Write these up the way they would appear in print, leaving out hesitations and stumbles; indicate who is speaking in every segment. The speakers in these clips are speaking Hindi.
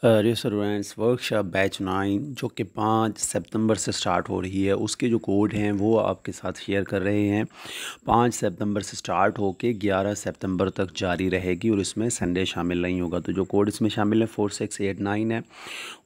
Speaker 1: रेस्टोरेंट्स वर्कशॉप बैच 9 जो कि 5 सितंबर से स्टार्ट हो रही है, उसके जो कोड हैं वो आपके साथ शेयर कर रहे हैं। 5 सितंबर से स्टार्ट होके 11 सितंबर तक जारी रहेगी और इसमें संडे शामिल नहीं होगा। तो जो कोड इसमें शामिल है 4689 है,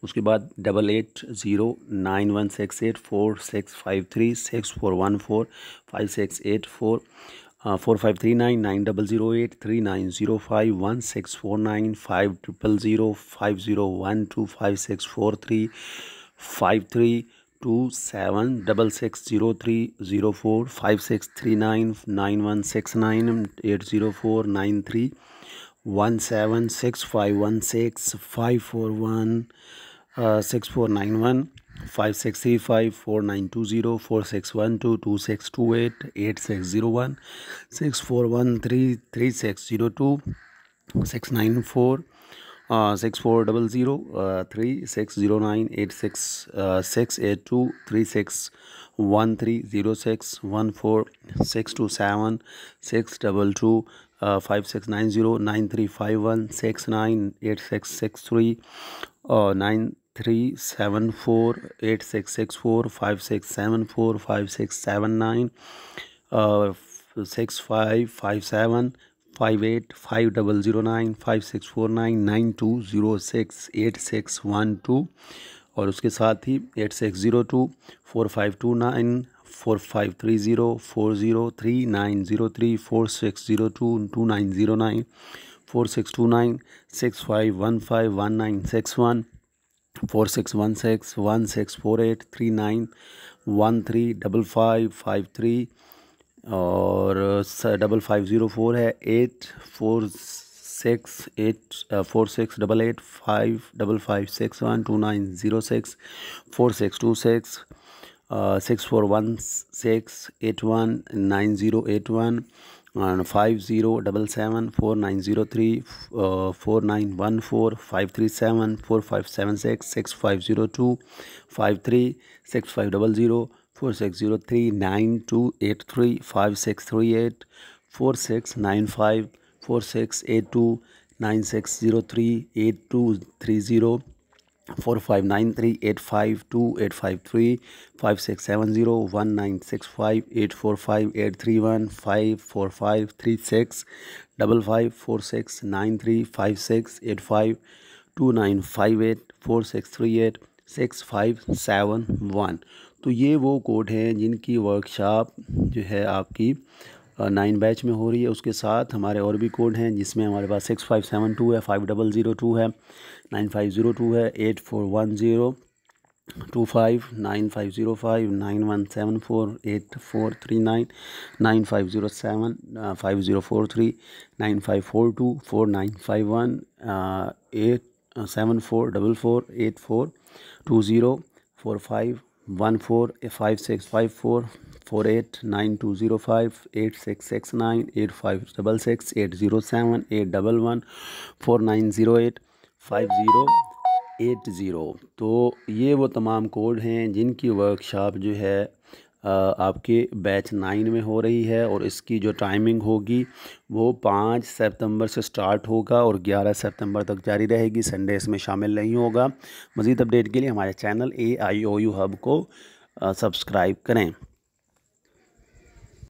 Speaker 1: उसके बाद 88091686465364145684 और उसके साथ ही 8602 4529 4602 4615151961 461615164839135553 और 5504 है 8468855561290 4626 6416819081 and 50774903 4914 537 4576 6502 53 6500 4603 9283 5638 4695 4682 9603 8230 4593852853 5670 1965 845 831 54536 5546 9356 85 2958 4638 6571। तो ये वो कोड हैं जिनकी वर्कशॉप जो है आपकी 9 बैच में हो रही है। उसके साथ हमारे और भी कोड हैं जिसमें हमारे पास 6572 है, 5002 है, 9502 है, 8410 25 9505 9174 8439 9507 5043 9542 4951 87444 8420 45 145654 489205 8669 8566 807 811 4908 5080। तो ये वो तमाम कोड हैं जिनकी वर्कशॉप जो है आपके बैच 9 में हो रही है और इसकी जो टाइमिंग होगी वो 5 सितंबर से स्टार्ट होगा और 11 सितंबर तक जारी रहेगी। संडे इसमें शामिल नहीं होगा। मज़ीद अपडेट के लिए हमारे चैनल AIOU हब को सब्सक्राइब करें।